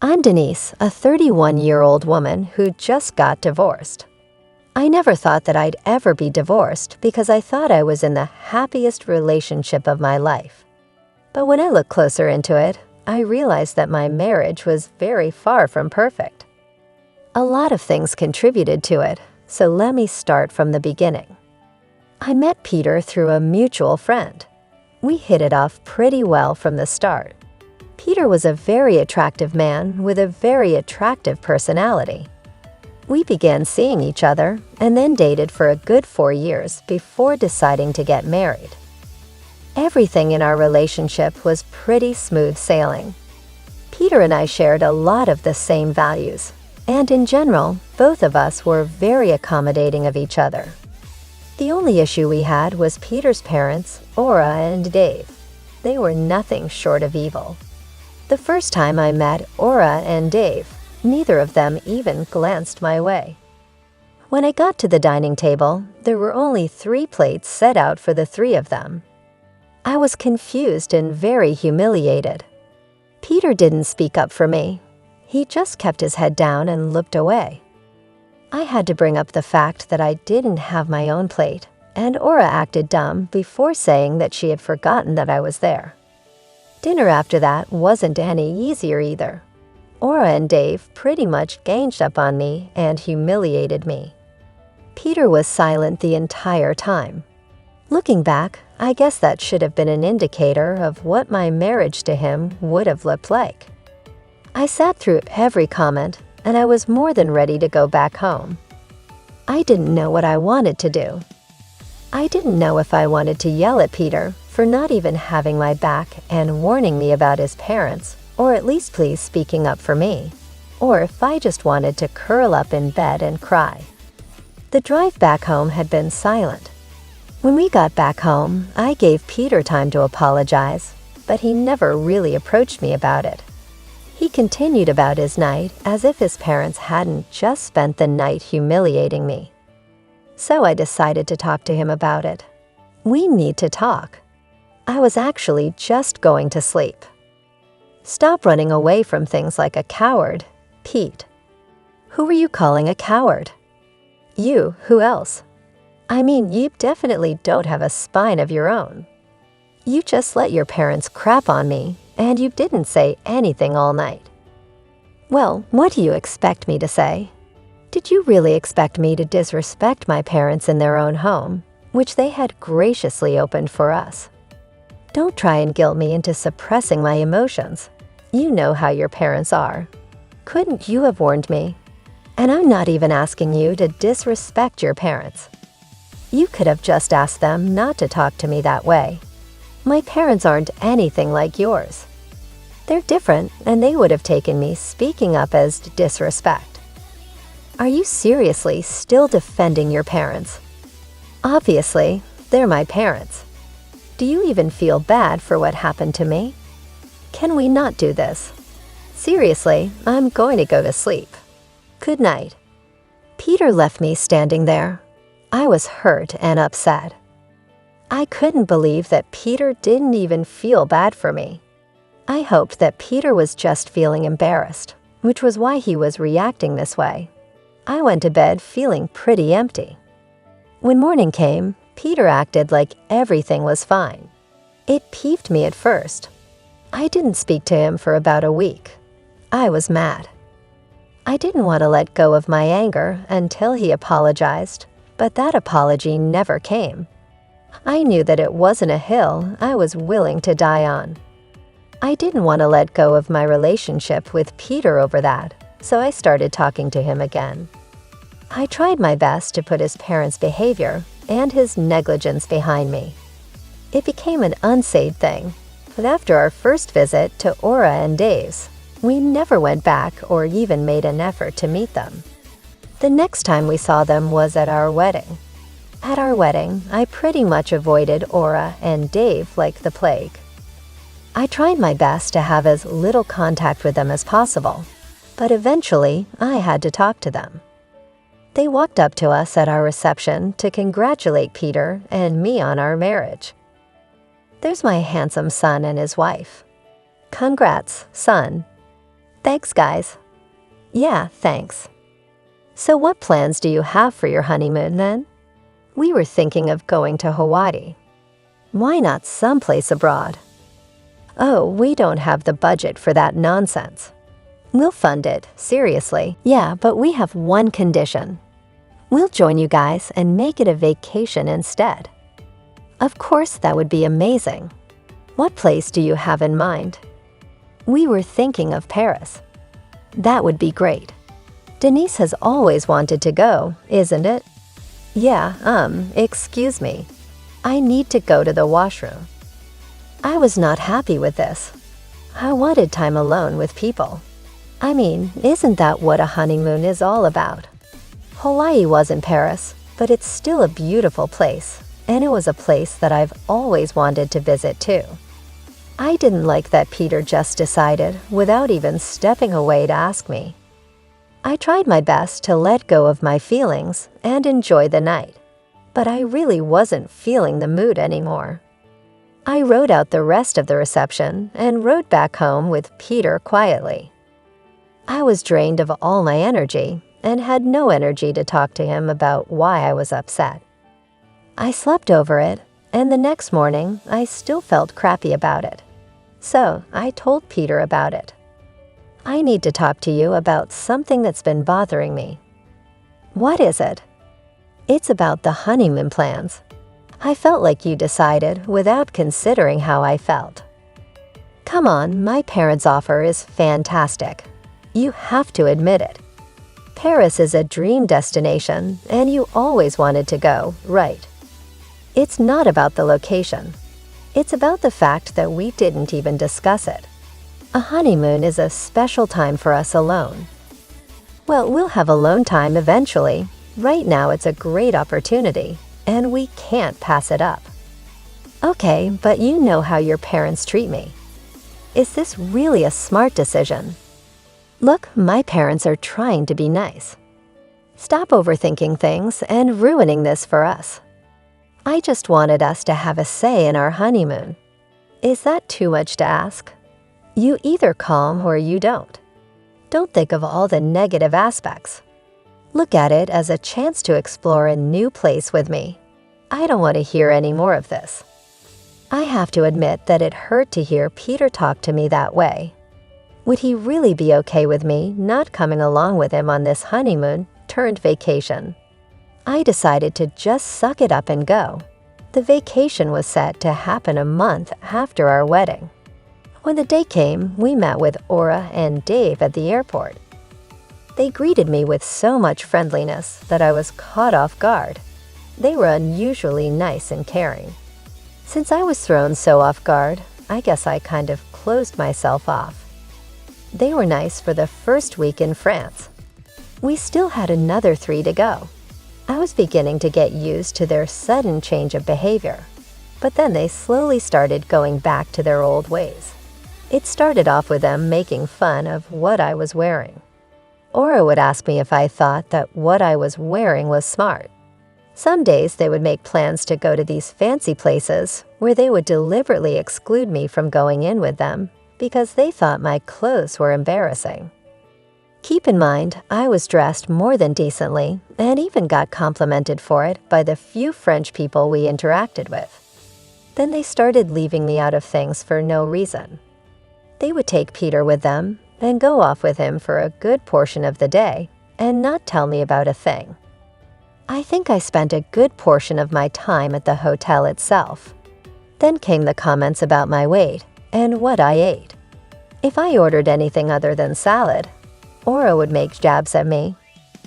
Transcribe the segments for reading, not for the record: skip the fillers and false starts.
I'm Denise, a 31-year-old woman who just got divorced. I never thought that I'd ever be divorced because I thought I was in the happiest relationship of my life. But when I looked closer into it, I realized that my marriage was very far from perfect. A lot of things contributed to it, so let me start from the beginning. I met Peter through a mutual friend. We hit it off pretty well from the start. Peter was a very attractive man with a very attractive personality. We began seeing each other and then dated for a good 4 years before deciding to get married. Everything in our relationship was pretty smooth sailing. Peter and I shared a lot of the same values, and in general, both of us were very accommodating of each other. The only issue we had was Peter's parents, Aura and Dave. They were nothing short of evil. The first time I met Aura and Dave, neither of them even glanced my way. When I got to the dining table, there were only 3 plates set out for the 3 of them. I was confused and very humiliated. Peter didn't speak up for me. He just kept his head down and looked away. I had to bring up the fact that I didn't have my own plate, and Aura acted dumb before saying that she had forgotten that I was there. Dinner after that wasn't any easier either. Aura and Dave pretty much ganged up on me and humiliated me. Peter was silent the entire time. Looking back, I guess that should have been an indicator of what my marriage to him would have looked like. I sat through every comment, and I was more than ready to go back home. I didn't know what I wanted to do. I didn't know if I wanted to yell at Peter for not even having my back and warning me about his parents, or at least please speaking up for me, or if I just wanted to curl up in bed and cry. The drive back home had been silent. When we got back home, I gave Peter time to apologize, but he never really approached me about it. He continued about his night as if his parents hadn't just spent the night humiliating me. So I decided to talk to him about it. We need to talk. I was actually just going to sleep. Stop running away from things like a coward, Pete. Who are you calling a coward? You, who else? I mean, you definitely don't have a spine of your own. You just let your parents crap on me, and you didn't say anything all night. Well, what do you expect me to say? Did you really expect me to disrespect my parents in their own home, which they had graciously opened for us? Don't try and guilt me into suppressing my emotions. You know how your parents are. Couldn't you have warned me? And I'm not even asking you to disrespect your parents. You could have just asked them not to talk to me that way. My parents aren't anything like yours. They're different, and they would have taken me speaking up as disrespect. Are you seriously still defending your parents? Obviously, they're my parents. Do you even feel bad for what happened to me? Can we not do this? Seriously, I'm going to go to sleep. Good night. Peter left me standing there. I was hurt and upset. I couldn't believe that Peter didn't even feel bad for me. I hoped that Peter was just feeling embarrassed, which was why he was reacting this way. I went to bed feeling pretty empty. When morning came, Peter acted like everything was fine. It peeved me at first. I didn't speak to him for about a week. I was mad. I didn't want to let go of my anger until he apologized, but that apology never came. I knew that it wasn't a hill I was willing to die on. I didn't want to let go of my relationship with Peter over that, so I started talking to him again. I tried my best to put his parents' behavior and his negligence behind me. It became an unsaid thing, but after our first visit to Aura and Dave's, we never went back or even made an effort to meet them. The next time we saw them was at our wedding. At our wedding, I pretty much avoided Aura and Dave like the plague. I tried my best to have as little contact with them as possible, but eventually I had to talk to them. They walked up to us at our reception to congratulate Peter and me on our marriage. There's my handsome son and his wife. Congrats, son. Thanks, guys. Yeah, thanks. So what plans do you have for your honeymoon then? We were thinking of going to Hawaii. Why not someplace abroad? Oh, we don't have the budget for that nonsense. We'll fund it, seriously. Yeah, but we have one condition. We'll join you guys and make it a vacation instead. Of course, that would be amazing. What place do you have in mind? We were thinking of Paris. That would be great. Denise has always wanted to go, isn't it? Yeah, excuse me. I need to go to the washroom. I was not happy with this. I wanted time alone with people. I mean, isn't that what a honeymoon is all about? Hawaii wasn't Paris, but it's still a beautiful place, and it was a place that I've always wanted to visit too. I didn't like that Peter just decided without even stepping away to ask me. I tried my best to let go of my feelings and enjoy the night, but I really wasn't feeling the mood anymore. I rode out the rest of the reception and rode back home with Peter quietly. I was drained of all my energy and had no energy to talk to him about why I was upset. I slept over it, and the next morning I still felt crappy about it. So I told Peter about it. I need to talk to you about something that's been bothering me. What is it? It's about the honeymoon plans. I felt like you decided without considering how I felt. Come on, my parents' offer is fantastic. You have to admit it. Paris is a dream destination, and you always wanted to go, right? It's not about the location. It's about the fact that we didn't even discuss it. A honeymoon is a special time for us alone. Well, we'll have alone time eventually. Right now it's a great opportunity, and we can't pass it up. Okay, but you know how your parents treat me. Is this really a smart decision? Look, my parents are trying to be nice. Stop overthinking things and ruining this for us. I just wanted us to have a say in our honeymoon. Is that too much to ask? You either calm or you don't. Don't think of all the negative aspects. Look at it as a chance to explore a new place with me. I don't want to hear any more of this. I have to admit that it hurt to hear Peter talk to me that way. Would he really be okay with me not coming along with him on this honeymoon turned vacation? I decided to just suck it up and go. The vacation was set to happen a month after our wedding. When the day came, we met with Aura and Dave at the airport. They greeted me with so much friendliness that I was caught off guard. They were unusually nice and caring. Since I was thrown so off guard, I guess I kind of closed myself off. They were nice for the first week in France. We still had another 3 to go. I was beginning to get used to their sudden change of behavior, but then they slowly started going back to their old ways. It started off with them making fun of what I was wearing. Aura would ask me if I thought that what I was wearing was smart. Some days they would make plans to go to these fancy places where they would deliberately exclude me from going in with them because they thought my clothes were embarrassing. Keep in mind, I was dressed more than decently and even got complimented for it by the few French people we interacted with. Then they started leaving me out of things for no reason. They would take Peter with them and go off with him for a good portion of the day and not tell me about a thing. I think I spent a good portion of my time at the hotel itself. Then came the comments about my weight and what I ate. If I ordered anything other than salad, Aura would make jabs at me,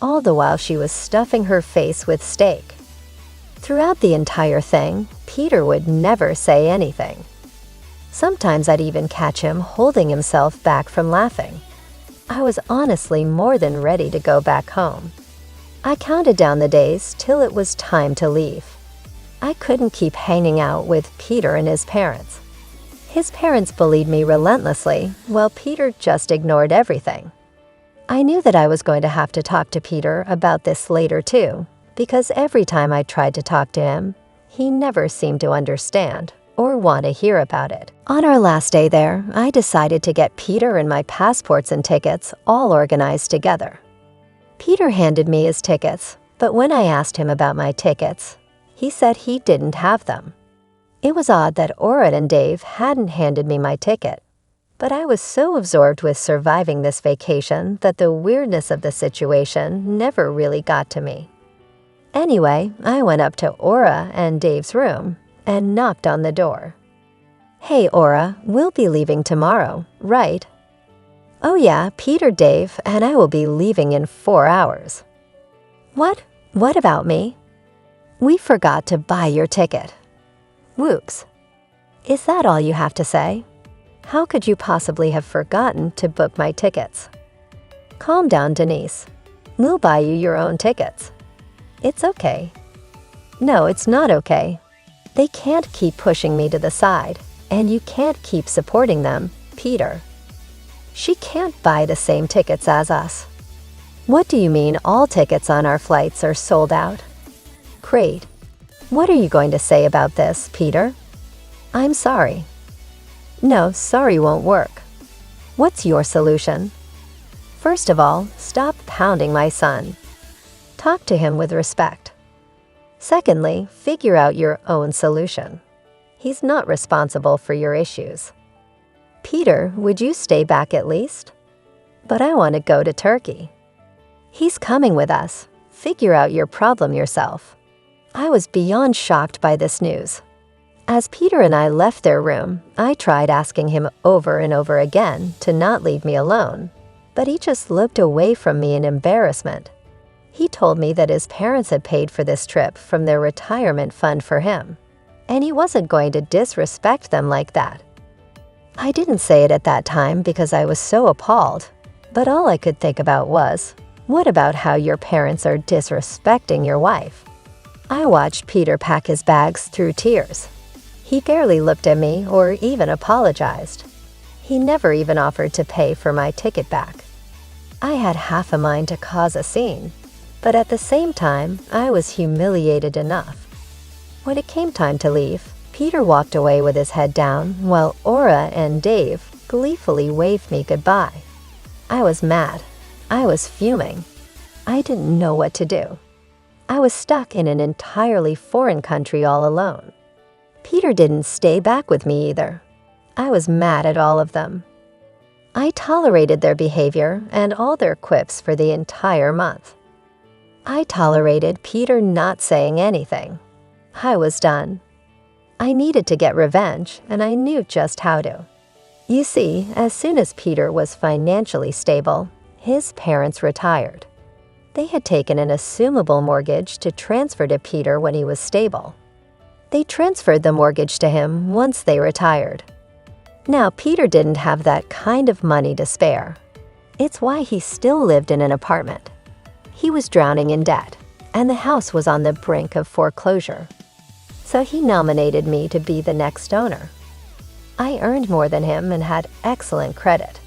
all the while she was stuffing her face with steak. Throughout the entire thing, Peter would never say anything. Sometimes I'd even catch him holding himself back from laughing. I was honestly more than ready to go back home. I counted down the days till it was time to leave. I couldn't keep hanging out with Peter and his parents. His parents bullied me relentlessly, while Peter just ignored everything. I knew that I was going to have to talk to Peter about this later too, because every time I tried to talk to him, he never seemed to understand or want to hear about it. On our last day there, I decided to get Peter and my passports and tickets all organized together. Peter handed me his tickets, but when I asked him about my tickets, he said he didn't have them. It was odd that Orrit and Dave hadn't handed me my ticket, but I was so absorbed with surviving this vacation that the weirdness of the situation never really got to me. Anyway, I went up to Orrit and Dave's room and knocked on the door. "Hey, Orrit, we'll be leaving tomorrow, right?" "Oh yeah, Peter, Dave, and I will be leaving in 4 hours." "What? What about me?" "We forgot to buy your ticket." "Whoops. Is that all you have to say? How could you possibly have forgotten to book my tickets?" "Calm down, Denise. We'll buy you your own tickets." "It's okay." "No, it's not okay. They can't keep pushing me to the side, and you can't keep supporting them, Peter. She can't buy the same tickets as us." "What do you mean all tickets on our flights are sold out?" "Great. What are you going to say about this, Peter?" "I'm sorry." "No, sorry won't work. What's your solution?" "First of all, stop pounding my son. Talk to him with respect. Secondly, figure out your own solution. He's not responsible for your issues." "Peter, would you stay back at least?" "But I want to go to Turkey." "He's coming with us. Figure out your problem yourself." I was beyond shocked by this news. As Peter and I left their room, I tried asking him over and over again to not leave me alone, but he just looked away from me in embarrassment. He told me that his parents had paid for this trip from their retirement fund for him, and he wasn't going to disrespect them like that. I didn't say it at that time because I was so appalled, but all I could think about was, what about how your parents are disrespecting your wife? I watched Peter pack his bags through tears. He barely looked at me or even apologized. He never even offered to pay for my ticket back. I had half a mind to cause a scene, but at the same time, I was humiliated enough. When it came time to leave, Peter walked away with his head down while Orrit and Dave gleefully waved me goodbye. I was mad. I was fuming. I didn't know what to do. I was stuck in an entirely foreign country all alone. Peter didn't stay back with me either. I was mad at all of them. I tolerated their behavior and all their quips for the entire month. I tolerated Peter not saying anything. I was done. I needed to get revenge, and I knew just how to. You see, as soon as Peter was financially stable, his parents retired. They had taken an assumable mortgage to transfer to Peter when he was stable. They transferred the mortgage to him once they retired. Now, Peter didn't have that kind of money to spare. It's why he still lived in an apartment. He was drowning in debt, and the house was on the brink of foreclosure. So he nominated me to be the next owner. I earned more than him and had excellent credit.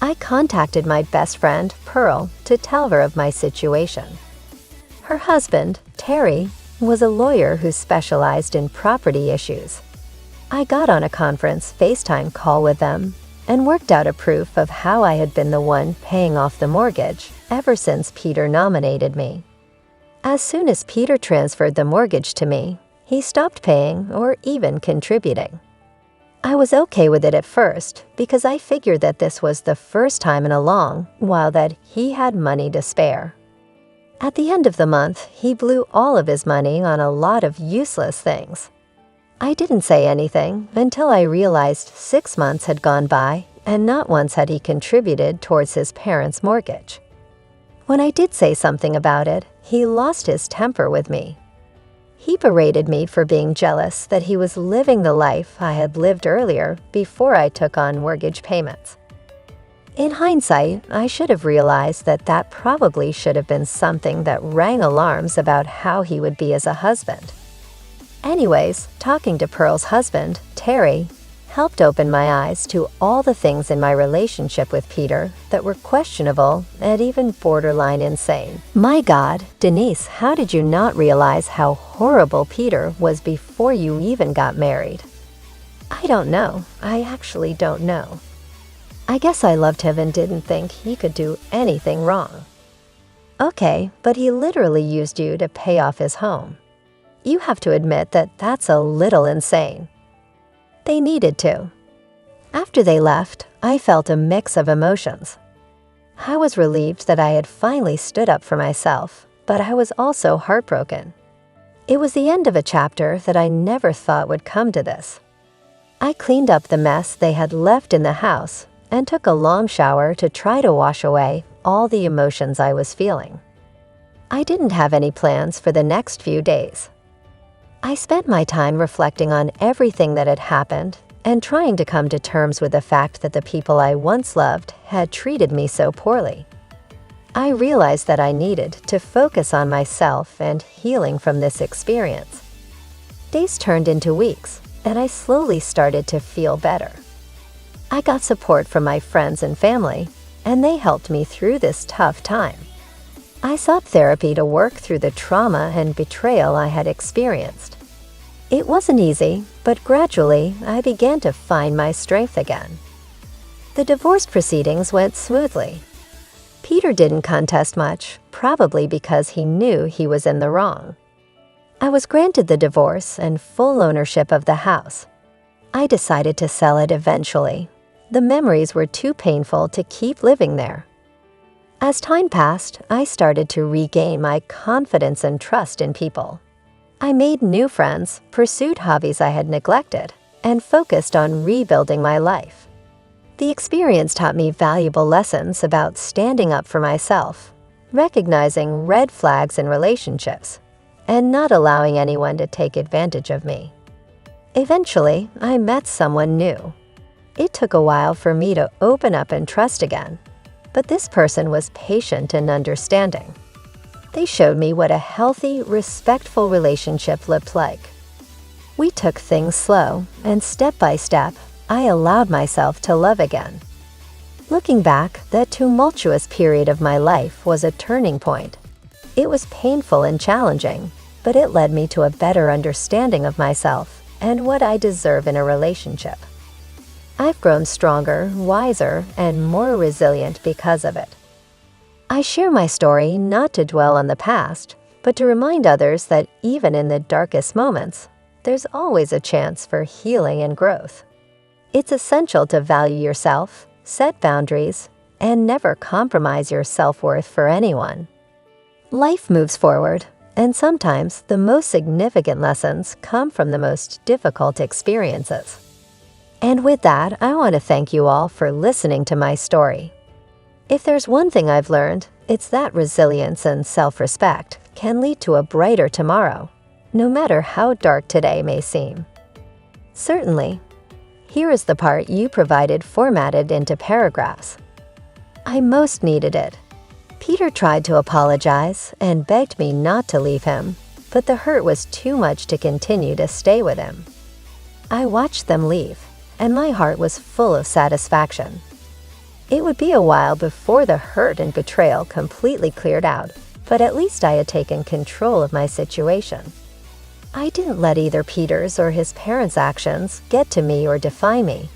I contacted my best friend, Pearl, to tell her of my situation. Her husband, Terry, was a lawyer who specialized in property issues. I got on a conference FaceTime call with them and worked out a proof of how I had been the one paying off the mortgage ever since Peter nominated me. As soon as Peter transferred the mortgage to me, he stopped paying or even contributing. I was okay with it at first because I figured that this was the first time in a long while that he had money to spare. At the end of the month, he blew all of his money on a lot of useless things. I didn't say anything until I realized 6 months had gone by and not once had he contributed towards his parents' mortgage. When I did say something about it, he lost his temper with me. He berated me for being jealous that he was living the life I had lived earlier before I took on mortgage payments. In hindsight, I should have realized that that probably should have been something that rang alarms about how he would be as a husband. Anyways, talking to Pearl's husband, Terry, helped open my eyes to all the things in my relationship with Peter that were questionable and even borderline insane. My God, Denise, how did you not realize how horrible Peter was before you even got married? I don't know. I actually don't know. I guess I loved him and didn't think he could do anything wrong. Okay, but he literally used you to pay off his home. You have to admit that that's a little insane. They needed to. After they left, I felt a mix of emotions. I was relieved that I had finally stood up for myself, but I was also heartbroken. It was the end of a chapter that I never thought would come to this. I cleaned up the mess they had left in the house and took a long shower to try to wash away all the emotions I was feeling. I didn't have any plans for the next few days. I spent my time reflecting on everything that had happened and trying to come to terms with the fact that the people I once loved had treated me so poorly. I realized that I needed to focus on myself and healing from this experience. Days turned into weeks, and I slowly started to feel better. I got support from my friends and family, and they helped me through this tough time. I sought therapy to work through the trauma and betrayal I had experienced. It wasn't easy, but gradually I began to find my strength again. The divorce proceedings went smoothly. Peter didn't contest much, probably because he knew he was in the wrong. I was granted the divorce and full ownership of the house. I decided to sell it eventually. The memories were too painful to keep living there. As time passed, I started to regain my confidence and trust in people. I made new friends, pursued hobbies I had neglected, and focused on rebuilding my life. The experience taught me valuable lessons about standing up for myself, recognizing red flags in relationships, and not allowing anyone to take advantage of me. Eventually, I met someone new. It took a while for me to open up and trust again, but this person was patient and understanding. They showed me what a healthy, respectful relationship looked like. We took things slow, and step by step, I allowed myself to love again. Looking back, that tumultuous period of my life was a turning point. It was painful and challenging, but it led me to a better understanding of myself and what I deserve in a relationship. I've grown stronger, wiser, and more resilient because of it. I share my story not to dwell on the past, but to remind others that even in the darkest moments, there's always a chance for healing and growth. It's essential to value yourself, set boundaries, and never compromise your self-worth for anyone. Life moves forward, and sometimes the most significant lessons come from the most difficult experiences. And with that, I want to thank you all for listening to my story. If there's one thing I've learned, it's that resilience and self-respect can lead to a brighter tomorrow, no matter how dark today may seem. Certainly. Here is the part you provided formatted into paragraphs. I most needed it. Peter tried to apologize and begged me not to leave him, but the hurt was too much to continue to stay with him. I watched them leave, and my heart was full of satisfaction. It would be a while before the hurt and betrayal completely cleared out, but at least I had taken control of my situation. I didn't let either Peter's or his parents' actions get to me or define me.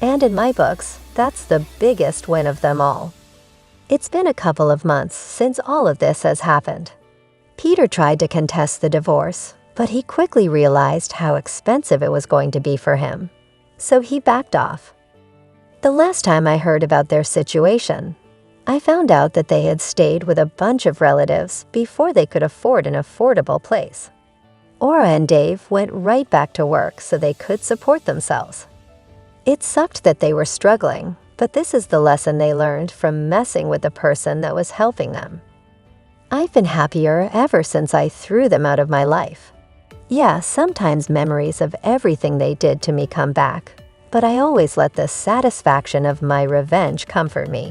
And in my books, that's the biggest win of them all. It's been a couple of months since all of this has happened. Peter tried to contest the divorce, but he quickly realized how expensive it was going to be for him. So he backed off. The last time I heard about their situation, I found out that they had stayed with a bunch of relatives before they could afford an affordable place. Aura and Dave went right back to work so they could support themselves. It sucked that they were struggling, but this is the lesson they learned from messing with the person that was helping them. I've been happier ever since I threw them out of my life. Yeah, sometimes memories of everything they did to me come back, but I always let the satisfaction of my revenge comfort me.